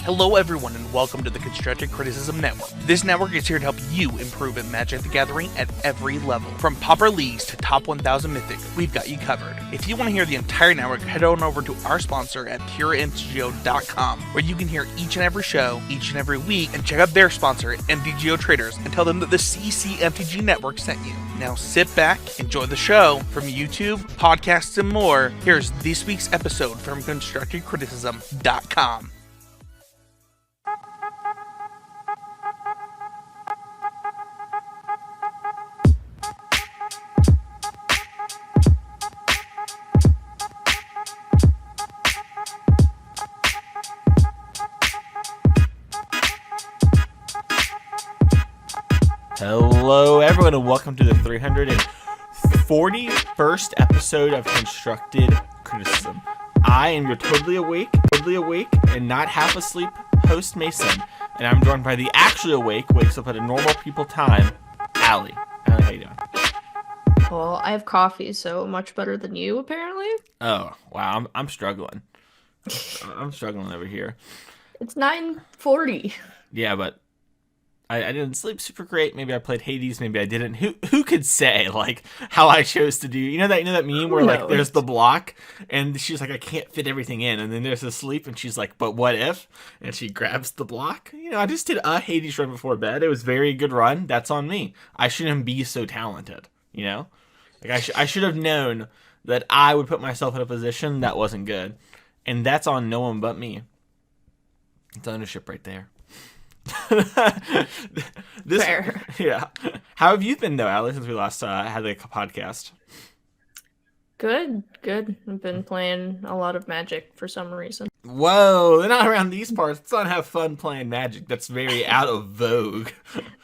Hello everyone and welcome to the Constructive Criticism Network. This network is here to help you improve at Magic the Gathering at every level. From Pauper Leagues to Top 1000 Mythic, we've got you covered. If you want to hear the entire network, head on over to our sponsor at PureMTGO.com, where you can hear each and every show, each and every week, and check out their sponsor, MTGO Traders, and tell them that the CCMTG Network sent you. Now sit back, enjoy the show. From YouTube, podcasts, and more, here's this week's episode from ConstructiveCriticism.com. Hello everyone and welcome to the 341st episode of Constructed Criticism. I am your totally awake and not half asleep host Mason, and I'm joined by the actually awake, wakes up at a normal people time, Allie. Allie, how you doing? Well, I have coffee, so much better than you, apparently. Oh, wow, I'm struggling. I'm struggling over here. It's 9:40. Yeah, but I didn't sleep super great. Maybe I played Hades. Maybe I didn't. Who could say like how I chose to do? You know that meme where like there's the block and she's like I can't fit everything in, and then there's the sleep and she's like but what if? And she grabs the block. You know I just did a Hades run before bed. It was a very good run. That's on me. I shouldn't be so talented. You know, like I should have known that I would put myself in a position that wasn't good, and that's on no one but me. It's ownership right there. Fair. Yeah. How have you been though, Allie, since we last had the podcast? Good. I've been playing a lot of Magic for some reason. Whoa, they're not around these parts. Let's not have fun playing Magic. That's very out of vogue.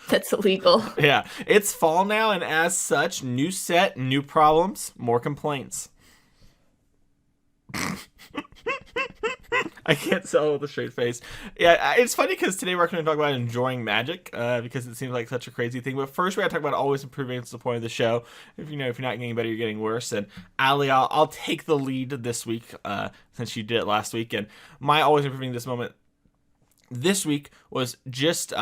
That's illegal. Yeah. It's fall now, and as such, new set, new problems, more complaints. I can't sell with a straight face. Yeah, it's funny because today we're going to talk about enjoying Magic because it seems like such a crazy thing. But first, we're going to talk about always improving. It's the point of the show. If you're not getting better, you're getting worse. And Allie, I'll take the lead this week since you did it last week. And my always improving this moment this week was just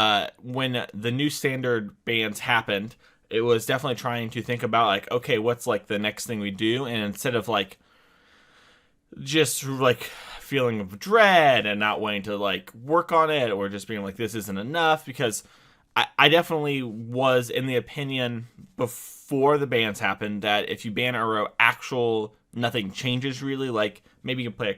when the new standard bans happened. It was definitely trying to think about like, okay, what's like the next thing we do, and instead of like just like feeling of dread and not wanting to like work on it or just being like this isn't enough, because I definitely was in the opinion before the bans happened that if you ban Uro, nothing changes really. Like maybe you can play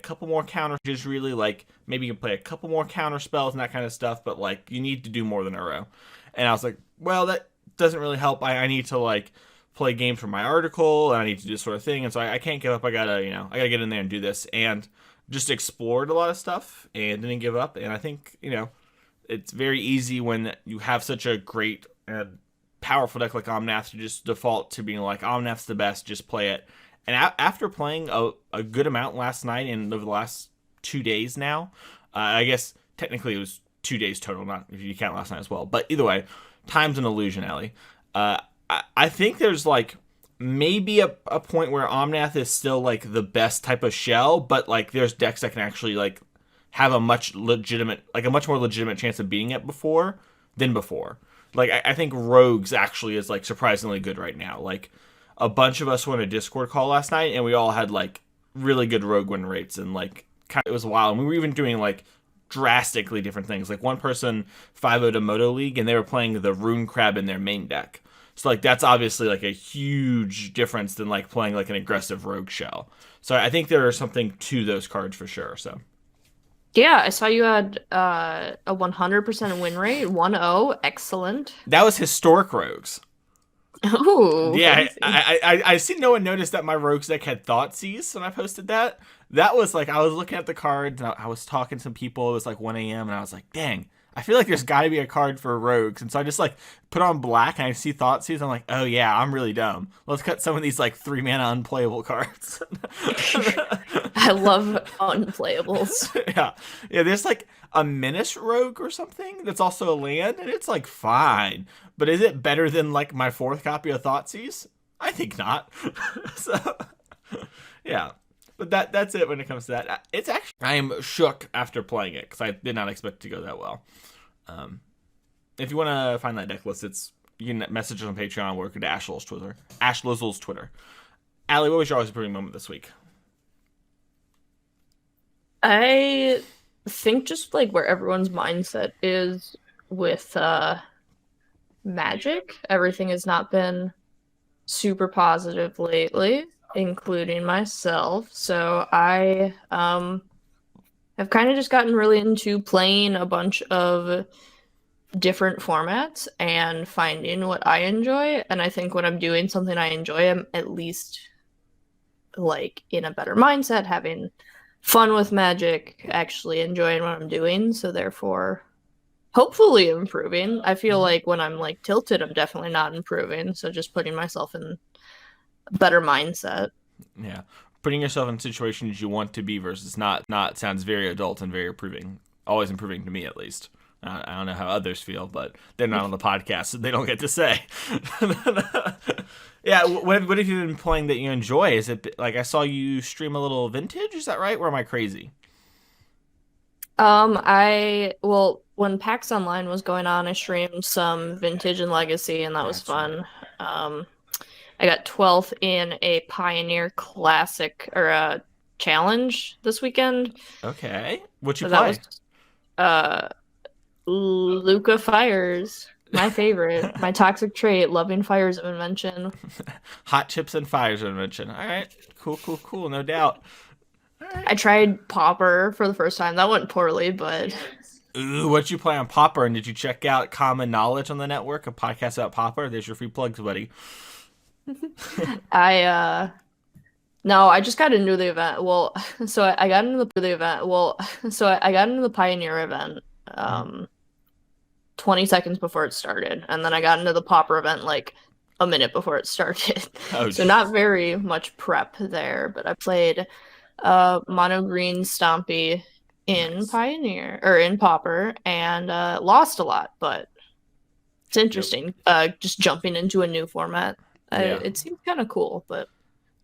a couple more counter spells and that kind of stuff, but like you need to do more than Uro. And I was like, well, that doesn't really help. I need to like play games for my article and I need to do this sort of thing, and so I can't give up. I gotta get in there and do this, and just explored a lot of stuff and didn't give up. And I think it's very easy when you have such a great and powerful deck like Omnath to just default to being like Omnath's the best, just play it. And after playing a good amount last night and over the last 2 days now, I guess technically it was 2 days total, not if you count last night as well, but either way, time's an illusion, Ellie. I think there's like maybe a point where Omnath is still like the best type of shell, but like there's decks that can actually like have a much more legitimate chance of beating it than before. Like I think Rogues actually is like surprisingly good right now. Like a bunch of us were in a Discord call last night and we all had like really good Rogue win rates, and like it was wild. And we were even doing like drastically different things. Like one person 5-0'd a Moto League and they were playing the Rune Crab in their main deck. So, like, that's obviously, like, a huge difference than, like, playing, like, an aggressive rogue shell. So, I think there is something to those cards for sure, so. Yeah, I saw you had a 100% win rate, 1-0. Excellent. That was historic rogues. Ooh. Yeah, I see no one noticed that my rogues deck had Thoughtseize when I posted that. That was, like, I was looking at the cards, and I was talking to some people. It was, like, 1 a.m., and I was like, dang. I feel like there's got to be a card for rogues. And so I just like put on black and I see Thoughtseize. I'm like, oh yeah, I'm really dumb. Let's cut some of these like 3-mana unplayable cards. I love unplayables. Yeah. There's like a Menace Rogue or something that's also a land, and it's like fine. But is it better than like my 4th copy of Thoughtseize? I think not. So, yeah. But that's it when it comes to that. It's actually, I am shook after playing it because I did not expect it to go that well. If you want to find that deck list, you can message us on Patreon or go to Ash Lizzle's Twitter. Allie, what was your always improving moment this week? I think just like where everyone's mindset is with Magic. Everything has not been super positive lately, including myself. So I have kind of just gotten really into playing a bunch of different formats and finding what I enjoy. And I think when I'm doing something I enjoy, I'm at least like in a better mindset, having fun with Magic, actually enjoying what I'm doing. So therefore, hopefully improving. I feel like when I'm like tilted, I'm definitely not improving. So just putting myself in a better mindset. Yeah. Putting yourself in situations you want to be versus not sounds very adult and very improving. Always improving to me, at least. I don't know how others feel, but they're not on the podcast, so they don't get to say. Yeah, what have you been playing that you enjoy? Is it like I saw you stream a little Vintage? Is that right? Or am I crazy? When PAX Online was going on, I streamed some Vintage and Legacy, and that was fun. I got 12th in a Pioneer Classic or a challenge this weekend. Okay, what you So play? That was Luca Fires, my favorite. My toxic trait, loving fires of invention. Hot chips and fires of invention. All right, cool, no doubt. I tried Pauper for the first time. That went poorly, but Ooh, what'd you play on Pauper? And did you check out Common Knowledge on the network, a podcast about Pauper? There's your free plugs, buddy. No, I just got into the event. I got into the event. I got into the Pioneer event 20 seconds before it started, and then I got into the Pauper event like a minute before it started. Oh, so not very much prep there, but I played mono green Stompy in Pioneer or in Pauper and lost a lot, but it's interesting. Just jumping into a new format. It seems kind of cool, but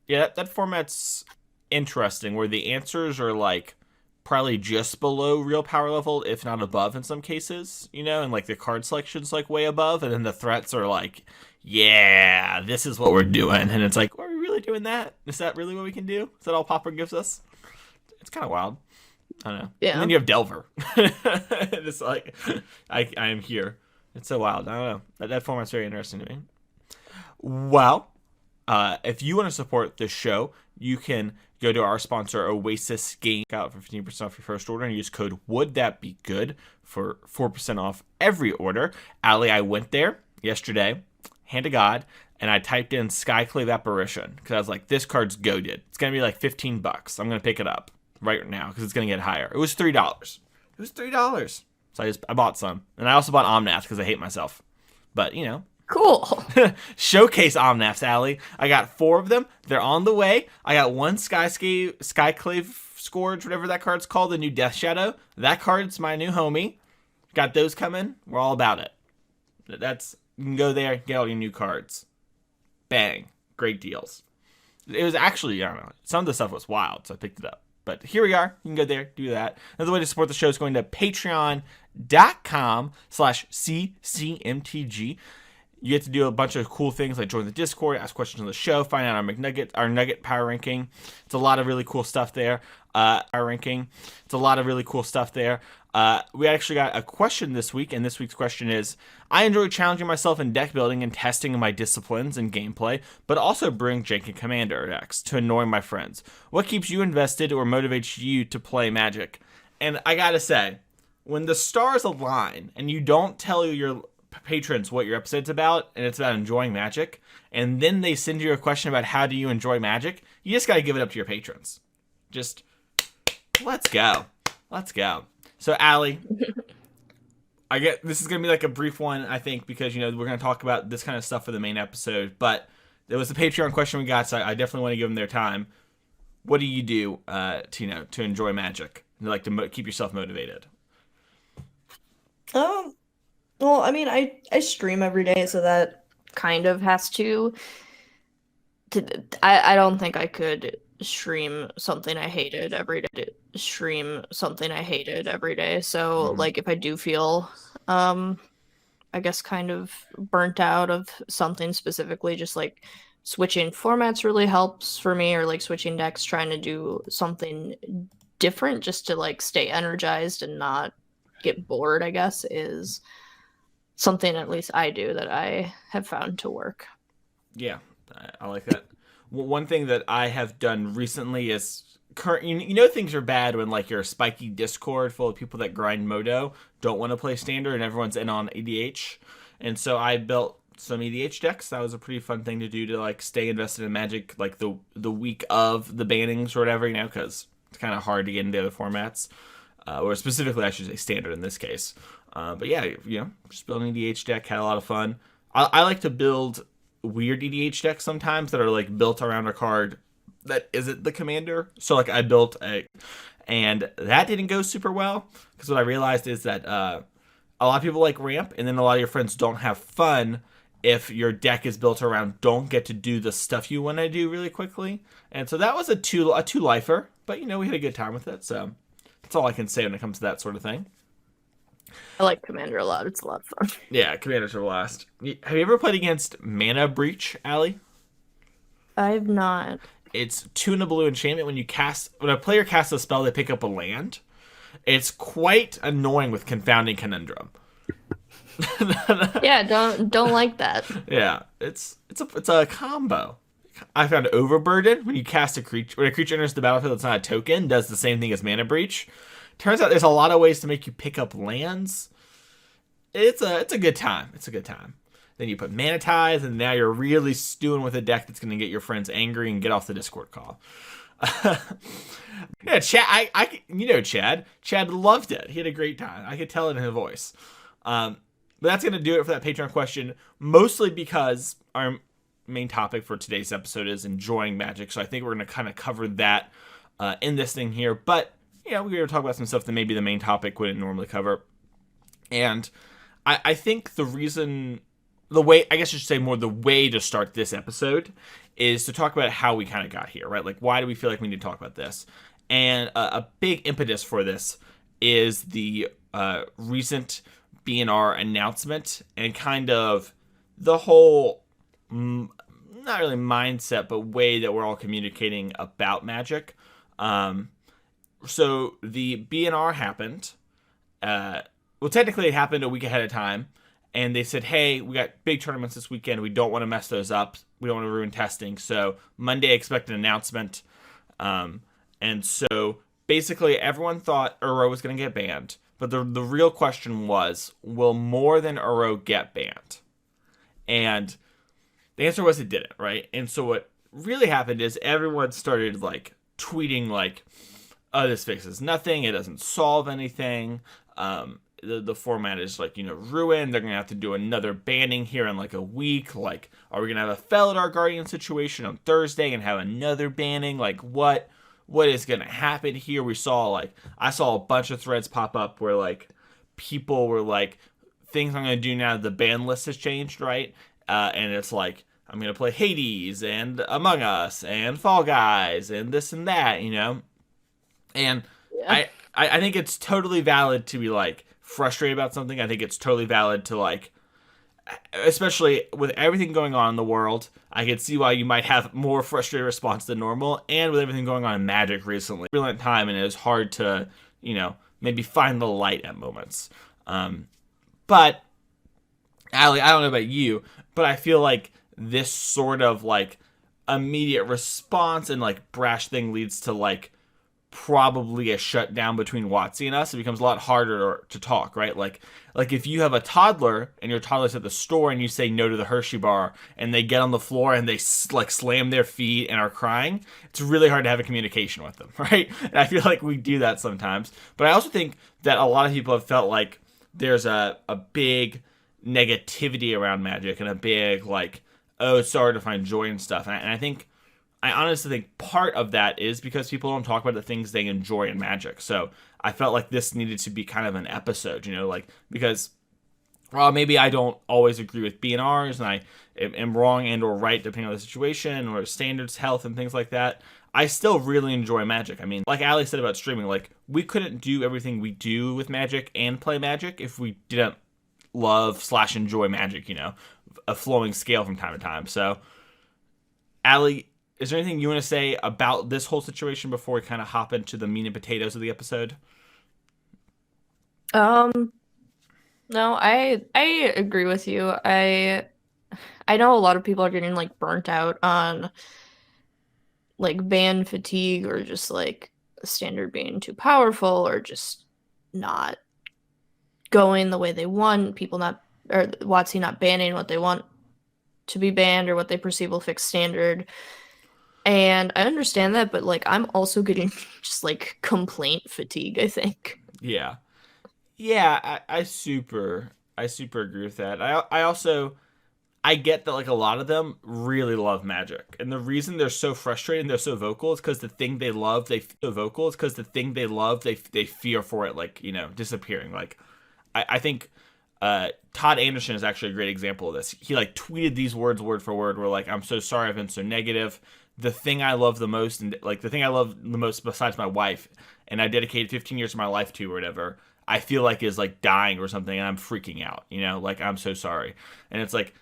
yeah, that format's interesting where the answers are like probably just below real power level, if not above in some cases, and like the card selection's like way above, and then the threats are like, yeah, this is what we're doing, and it's like, are we really doing that? Is that really what we can do? Is that all Pauper gives us? It's kind of wild. I don't know. Yeah. And then you have Delver. It's like, I am here. It's so wild. I don't know. That format's very interesting to me. Well, if you want to support this show, you can go to our sponsor, Oasis Game, out for 15% off your first order and use code Would That Be Good for 4% off every order. Allie, I went there yesterday, hand to God, and I typed in Skyclave Apparition because I was like, this card's goated. It's going to be like $15. I'm going to pick it up right now because it's going to get higher. It was $3. So I bought some. And I also bought Omnath because I hate myself. But, cool. Showcase Omnaths, Allie. I got 4 of them. They're on the way. I got one Skyclave Scourge, whatever that card's called, the new Death Shadow. That card's my new homie. Got those coming. We're all about it. You can go there, get all your new cards. Bang. Great deals. It was actually, I don't know, some of the stuff was wild, so I picked it up. But here we are. You can go there, do that. Another way to support the show is going to patreon.com/ccmtg. You get to do a bunch of cool things like join the Discord, ask questions on the show, find out our Nugget power ranking. It's a lot of really cool stuff there. We actually got a question this week, and this week's question is, I enjoy challenging myself in deck building and testing my disciplines and gameplay, but also bring Jank and Commander decks to annoy my friends. What keeps you invested or motivates you to play Magic? And I gotta say, when the stars align and you don't tell your patrons what your episode's about, and it's about enjoying Magic, and then they send you a question about how do you enjoy Magic, you just gotta give it up to your patrons. Just, let's go. So, Allie, this is gonna be like a brief one, I think, because we're gonna talk about this kind of stuff for the main episode, but there was a Patreon question we got, so I definitely want to give them their time. What do you do to enjoy Magic, like to keep yourself motivated? Well, I mean, I stream every day, so that kind of has to I don't think I could stream something I hated every day. So Mhm. like if I do feel I guess kind of burnt out of something specifically, just like switching formats really helps for me, or like switching decks, trying to do something different just to like stay energized and not get bored, I guess, is something at least I do that I have found to work. Yeah, I like that. One thing that I have done recently is current. You know things are bad when like your spiky Discord full of people that grind Modo don't want to play standard and everyone's in on EDH, and so I built some EDH decks. That was a pretty fun thing to do to like stay invested in Magic like the week of the bannings or whatever, you know, because it's kind of hard to get into other formats, or specifically I should say standard in this case. But yeah, you know, just building an EDH deck, had a lot of fun. I like to build weird EDH decks sometimes that are like built around a card that isn't the commander. So like I built a, and that didn't go super well because what I realized is that a lot of people like ramp, and then a lot of your friends don't have fun if your deck is built around don't get to do the stuff you want to do really quickly. And so that was a two lifer, but you know we had a good time with it. So that's all I can say when it comes to that sort of thing. I like Commander a lot. It's a lot of fun. Yeah, commanders are last. Have you ever played against Mana Breach, Allie? I've not. It's 2 and a blue enchantment. When a player casts a spell, they pick up a land. It's quite annoying with Confounding Conundrum. Yeah, don't like that. Yeah, it's a combo. I found Overburden when you cast a creature. When a creature enters the battlefield, it's not a token. Does the same thing as Mana Breach. Turns out there's a lot of ways to make you pick up lands. It's a good time. It's a good time. Then you put Manitize, and now you're really stewing with a deck that's going to get your friends angry and get off the Discord call. Yeah, Chad. You know Chad. Chad loved it. He had a great time. I could tell it in his voice. But that's going to do it for that Patreon question. Mostly because our main topic for today's episode is enjoying Magic. So I think we're going to kind of cover that in this thing here. But yeah, we're going to talk about some stuff that maybe the main topic wouldn't normally cover. And I think the way, I guess I should say more the way to start this episode is to talk about how we kind of got here, right? Like, why do we feel like we need to talk about this? And a big impetus for this is the recent BNR announcement and kind of the whole, not really mindset, but way that we're all communicating about Magic. So the BNR happened. Well, technically it happened a week ahead of time. And they said, hey, we got big tournaments this weekend. We don't want to mess those up. We don't want to ruin testing. So Monday, expect an announcement. And so basically everyone thought Uro was going to get banned. But the real question was, will more than Uro get banned? And the answer was it didn't, right? And so what really happened is everyone started like tweeting like, oh, this fixes nothing. It doesn't solve anything. The format is like, you know, ruined. They're going to have to do another banning here in like a week. Like, are we going to have a Felidar Guardian situation on Thursday and have another banning? Like, what is going to happen here? I saw a bunch of threads pop up where like people were like, things I'm going to do now, the ban list has changed, right? And it's like, I'm going to play Hades and Among Us and Fall Guys and this and that, you know? And Yeah. I think it's totally valid to be like frustrated about something. I think it's totally valid to like, especially with everything going on in the world, I could see why you might have more frustrated response than normal. And with everything going on in Magic recently, brilliant time, and it is hard to, you know, maybe find the light at moments. But Allie, I don't know about you, but I feel like this sort of like immediate response and like brash thing leads to like probably a shutdown between WotC and us. It becomes a lot harder to talk, right? Like if you have a toddler and your toddler's at the store and you say no to the Hershey bar and they get on the floor and they like slam their feet and are crying, it's really hard to have a communication with them, right? And I feel like we do that sometimes. But I also think that a lot of people have felt like there's a big negativity around Magic and a big like, oh, it's so hard to find joy and stuff. And I honestly think part of that is because people don't talk about the things they enjoy in Magic. So I felt like this needed to be kind of an episode, you know, like, because well, maybe I don't always agree with BNRs and I am wrong and or right depending on the situation or standards, health, and things like that. I still really enjoy Magic. I mean, like Ali said about streaming, like we couldn't do everything we do with Magic and play Magic if we didn't love/enjoy Magic, a flowing scale from time to time. So, Ali, is there anything you want to say about this whole situation before we kind of hop into the meat and potatoes of the episode? Um, no, I agree with you. I know a lot of people are getting like burnt out on like ban fatigue or just like standard being too powerful or just not going the way they want, people not or WotC not banning what they want to be banned or what they perceive will fix standard. And I understand that, but like I'm also getting just like complaint fatigue, I think. Yeah. Yeah, I super agree with that. I also I get that like a lot of them really love Magic, and the reason they're so frustrated and they're so vocal is because the thing they love they fear for it like disappearing. Like I think Todd Anderson is actually a great example of this. He like tweeted these words word for word. Where like, I'm so sorry I've been so negative. The thing I love the most, and like the thing I love the most besides my wife, and I dedicated 15 years of my life to or whatever, I feel like is like dying or something, and I'm freaking out. Like I'm so sorry, and it's like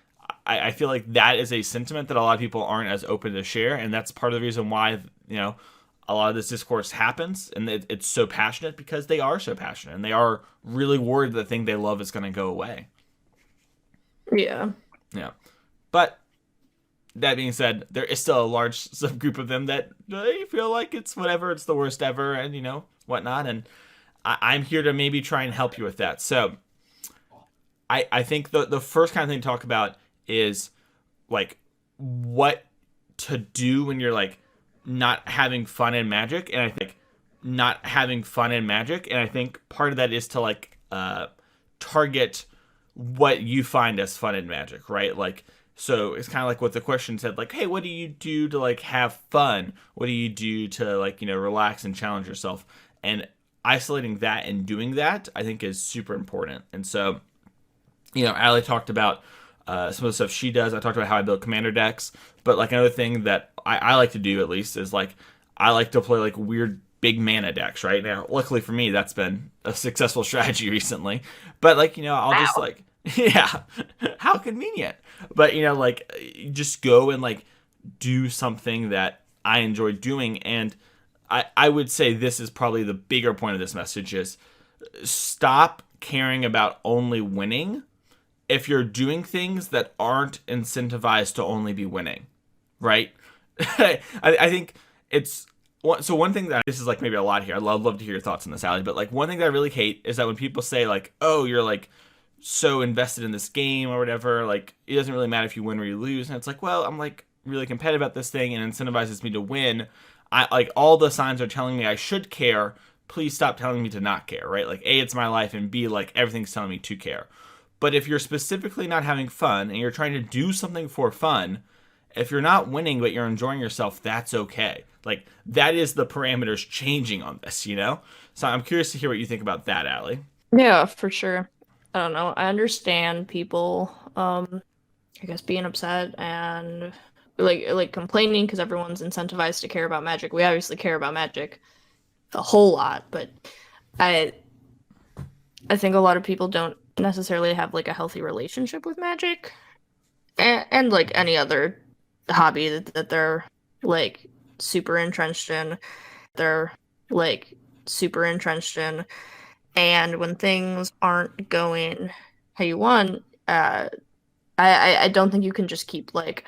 I feel like that is a sentiment that a lot of people aren't as open to share, and that's part of the reason why a lot of this discourse happens, and it's so passionate because they are so passionate, and they are really worried that the thing they love is going to go away. Yeah. Yeah, but that being said, there is still a large subgroup of them that they feel like it's whatever, it's the worst ever, and whatnot, and I'm here to maybe try and help you with that. So I think the first kind of thing to talk about is like what to do when you're like not having fun in Magic, and I think part of that is to like target what you find as fun in Magic, right? Like, so it's kind of like what the question said, like, hey, what do you do to like have fun? What do you do to like relax and challenge yourself? And isolating that and doing that, I think, is super important. And so Ali talked about some of the stuff she does. I talked about how I build commander decks. But like another thing that I like to do, at least, is like I like to play like weird big mana decks. Right now, luckily for me, that's been a successful strategy recently. But like I'll just like yeah, how convenient. But like just go and like do something that I enjoy doing. And I would say this is probably the bigger point of this message is stop caring about only winning if you're doing things that aren't incentivized to only be winning, right? I think it's so one thing that this is like maybe a lot here. I'd love to hear your thoughts on this, Ali. But like one thing that I really hate is that when people say like, "Oh, you're like so invested in this game or whatever," like it doesn't really matter if you win or you lose. And it's like, well, I'm like really competitive at this thing and incentivizes me to win. I like all the signs are telling me I should care. Please stop telling me to not care, right? Like A, it's my life, and B, like everything's telling me to care. But if you're specifically not having fun and you're trying to do something for fun, if you're not winning but you're enjoying yourself, that's okay. Like that is the parameters changing on this, So I'm curious to hear what you think about that, Ali. Yeah, for sure. I don't know. I understand people, I guess being upset and like complaining because everyone's incentivized to care about Magic. We obviously care about Magic a whole lot, but I think a lot of people don't necessarily have like a healthy relationship with Magic, and like any other hobby that they're like super entrenched in. They're like super entrenched in, and when things aren't going how you want, I don't think you can just keep like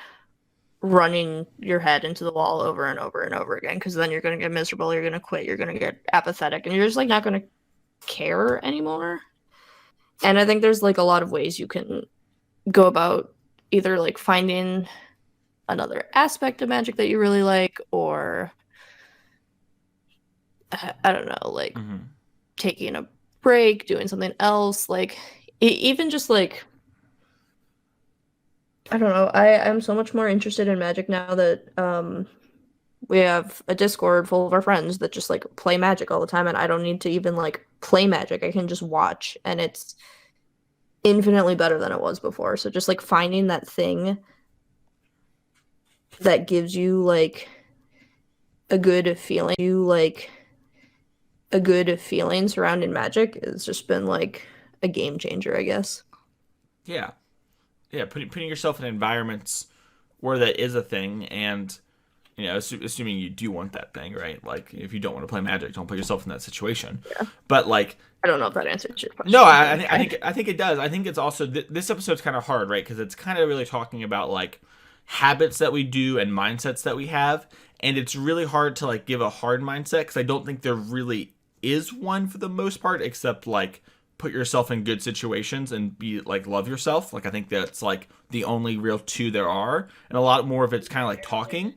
running your head into the wall over and over and over again, because then you're going to get miserable, you're going to quit, you're going to get apathetic, and you're just like not going to care anymore. And I think there's like a lot of ways you can go about either like finding another aspect of Magic that you really like, or I don't know, like taking a break, doing something else, like even just like I don't know. I'm so much more interested in Magic now that we have a Discord full of our friends that just like play Magic all the time, and I don't need to even like play Magic. I can just watch, and it's infinitely better than it was before. So just like finding that thing that gives you like a good feeling. You like a good feeling surrounding Magic. It's just been like a game changer, I guess. Yeah, yeah. Putting yourself in environments where that is a thing, and assuming you do want that thing, right? Like, if you don't want to play Magic, don't put yourself in that situation. Yeah. But like, I don't know if that answers your question. no, I think it does. I think it's also this episode's kind of hard, right? Because it's kind of really talking about like habits that we do and mindsets that we have, and it's really hard to like give a hard mindset because I don't think there really is one for the most part, except like put yourself in good situations and be like love yourself. Like, I think that's like the only real two there are, and a lot more of it's kind of like talking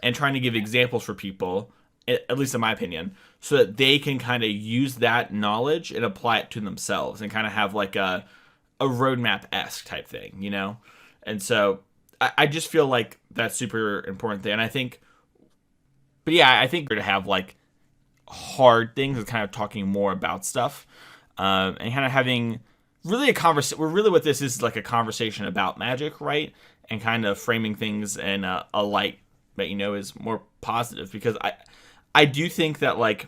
and trying to give examples for people, at least in my opinion, so that they can kind of use that knowledge and apply it to themselves and kind of have like a roadmap-esque type thing, And so I just feel like that's super important there. And I think, but yeah, I think to have like hard things and kind of talking more about stuff, and kind of having really a conversation. Really what this is like a conversation about Magic, right? And kind of framing things in a light that is more positive, because I do think that like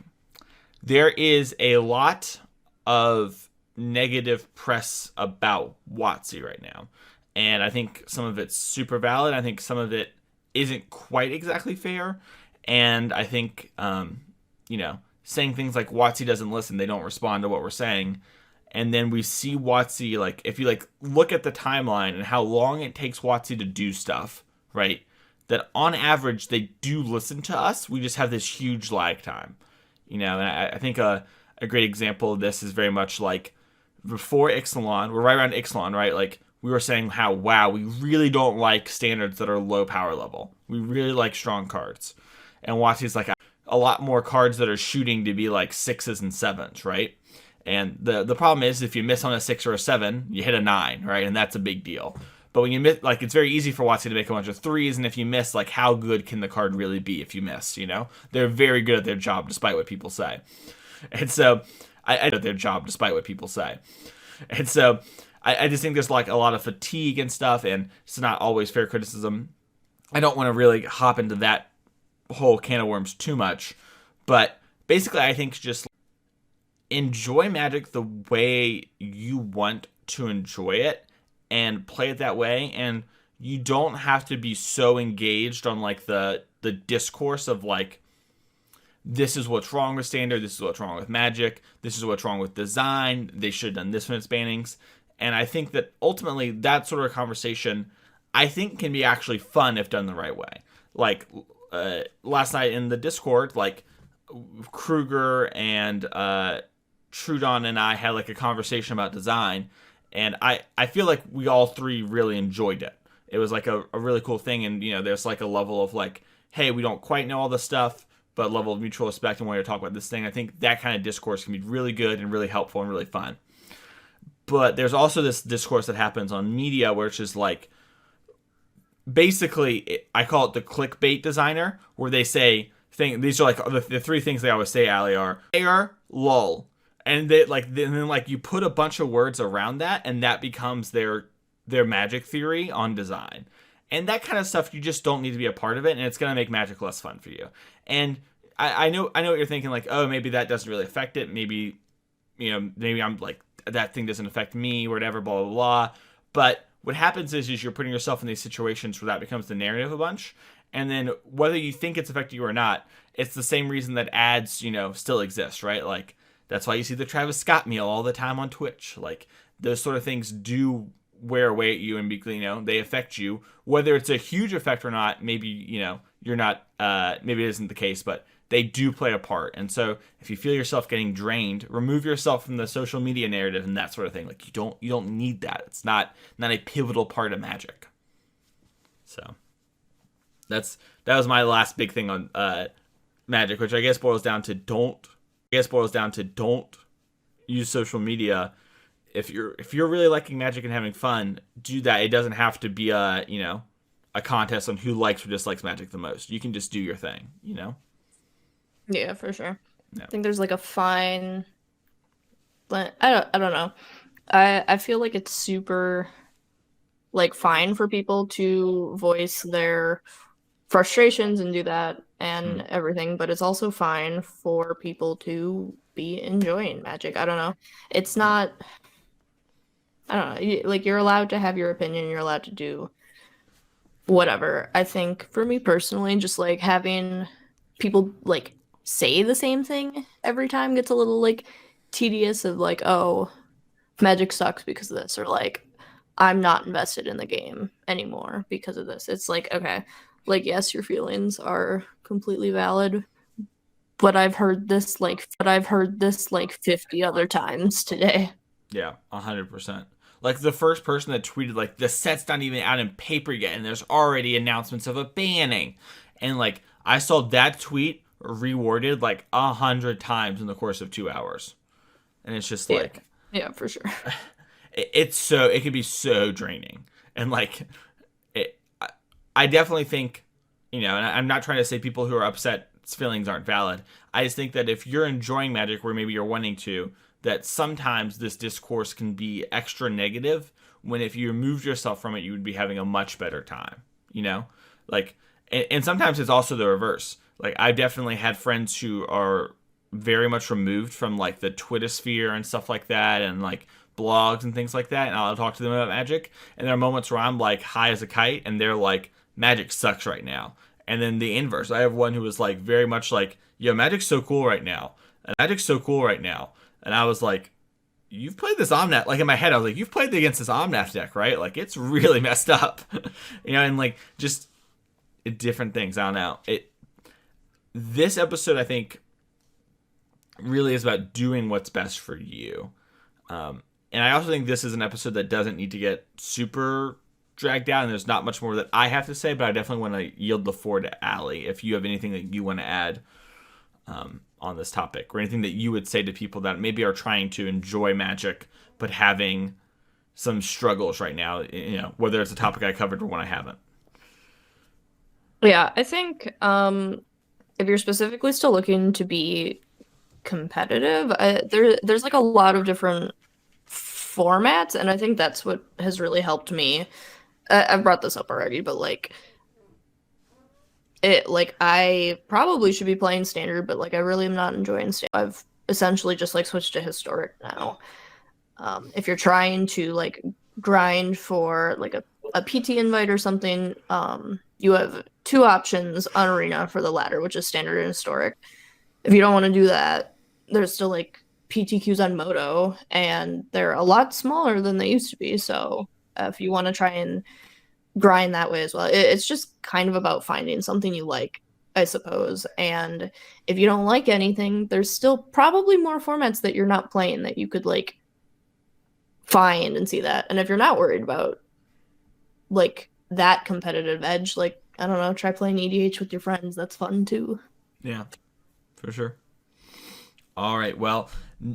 there is a lot of negative press about WotC right now, and I think some of it's super valid. I think some of it isn't quite exactly fair, and I think saying things like WotC doesn't listen, they don't respond to what we're saying. And then we see WotC, like, if you like look at the timeline and how long it takes WotC to do stuff, right? That on average they do listen to us. We just have this huge lag time, And I think a great example of this is very much like before Ixalan. We're right around Ixalan, right? Like, we were saying how, wow, we really don't like standards that are low power level. We really like strong cards. And WotC's like a lot more cards that are shooting to be like 6s and 7s, right? And the problem is, if you miss on a 6 or a 7, you hit a 9, right? And that's a big deal. But when you miss, like, it's very easy for WotC to make a bunch of 3s, and if you miss, like, how good can the card really be if you miss, They're very good at their job, despite what people say. And so, I at their job, despite what people say. And so, I just think there's, like, a lot of fatigue and stuff, and it's not always fair criticism. I don't want to really hop into that whole can of worms too much, but basically, I think just enjoy Magic the way you want to enjoy it, and play it that way. And you don't have to be so engaged on like the discourse of like, this is what's wrong with Standard, this is what's wrong with Magic, this is what's wrong with design, they should have done this when it's bannings. And I think that ultimately that sort of conversation, I think, can be actually fun if done the right way. Like last night in the Discord, like Kruger and Trudon and I had like a conversation about design, and I feel like we all three really enjoyed it. It was like a really cool thing, and there's like a level of like, hey, we don't quite know all the stuff, but level of mutual respect and wanting to talk about this thing. I think that kind of discourse can be really good and really helpful and really fun. But there's also this discourse that happens on media, where it's just like, basically, I call it the clickbait designer, where they say these are like the three things they always say, Ali, are AR, lol. And then you put a bunch of words around that, and that becomes their Magic theory on design. And that kind of stuff, you just don't need to be a part of it, and it's going to make Magic less fun for you. And I know what you're thinking, like, oh, maybe that doesn't really affect it. Maybe, maybe I'm like, that thing doesn't affect me or whatever, blah, blah, blah. But what happens is you're putting yourself in these situations where that becomes the narrative a bunch. And then whether you think it's affecting you or not, it's the same reason that ads, still exist, right? Like, that's why you see the Travis Scott meal all the time on Twitch. Like, those sort of things do wear away at you, and they affect you. Whether it's a huge effect or not, maybe, you're not, maybe it isn't the case, but they do play a part. And so if you feel yourself getting drained, remove yourself from the social media narrative and that sort of thing. Like, you don't need that. It's not a pivotal part of Magic. So that was my last big thing on Magic, which I guess boils down to don't use social media. If you're really liking Magic and having fun, do that. It doesn't have to be a contest on who likes or dislikes Magic the most. You can just do your thing, Yeah, for sure. Yeah. I think there's like a fine, but I don't know. I feel like it's super like fine for people to voice their frustrations and do that and everything, but it's also fine for people to be enjoying Magic. I don't know. It's not, I don't know. Like, you're allowed to have your opinion, you're allowed to do whatever. I think for me personally, just like having people like say the same thing every time gets a little like tedious of like, oh, Magic sucks because of this, or like, I'm not invested in the game anymore because of this. It's like, okay, like, yes, your feelings are completely valid, but I've heard this like 50 other times today. Yeah, 100%. Like the first person that tweeted like the set's not even out in paper yet, and there's already announcements of a banning, and like I saw that tweet reworded like 100 times in the course of 2 hours, and it's just like, Yeah, for sure. it can be so draining, and like I definitely think, and I'm not trying to say people who are upset feelings aren't valid. I just think that if you're enjoying Magic where maybe you're wanting to, that sometimes this discourse can be extra negative, when if you removed yourself from it, you would be having a much better time, like, and sometimes it's also the reverse. Like, I've definitely had friends who are very much removed from like the Twitter sphere and stuff like that, and like blogs and things like that, and I'll talk to them about Magic, and there are moments where I'm like high as a kite and they're like, Magic sucks right now. And then the inverse, I have one who was like very much like, yo, Magic's so cool right now, and Magic's so cool right now. And I was like, you've played this Omnath, like in my head I was like, you've played against this Omnath deck, right? Like, it's really messed up. And like just different things. I don't know. This episode, I think, really is about doing what's best for you. And I also think this is an episode that doesn't need to get super dragged out, and there's not much more that I have to say, but I definitely want to yield the floor to Allie if you have anything that you want to add on this topic, or anything that you would say to people that maybe are trying to enjoy Magic but having some struggles right now, whether it's a topic I covered or one I haven't. Yeah, I think if you're specifically still looking to be competitive, there's like a lot of different formats, and I think that's what has really helped me. I've brought this up already, but like I probably should be playing standard, but like I really am not enjoying standard. I've essentially just like switched to historic now. If you're trying to like grind for like a PT invite or something, you have two options on Arena for the latter, which is standard and historic. If you don't want to do that, there's still like PTQs on Moto, and they're a lot smaller than they used to be. So if you want to try and grind that way as well, it's just kind of about finding something you like, I suppose. And if you don't like anything, there's still probably more formats that you're not playing that you could like find and see that. And if you're not worried about like that competitive edge, like, I don't know, try playing EDH with your friends. That's fun too. Yeah, for sure. All right, well,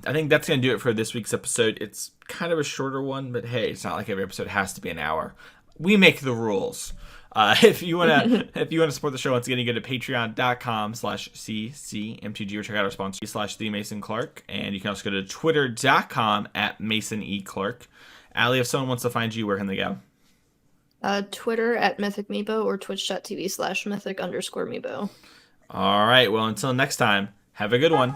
I think that's going to do it for this week's episode. It's kind of a shorter one, but hey, it's not like every episode has to be an hour. We make the rules. If you want to support the show, once again, you go to patreon.com/ccmtg, or check out our sponsor /the Mason Clark, and you can also go to twitter.com/MasonEClark. Allie, if someone wants to find you, where can they go? Twitter @MythicMeebo, or twitch.tv/Mythic_Meebo. All right, well, until next time, have a good one.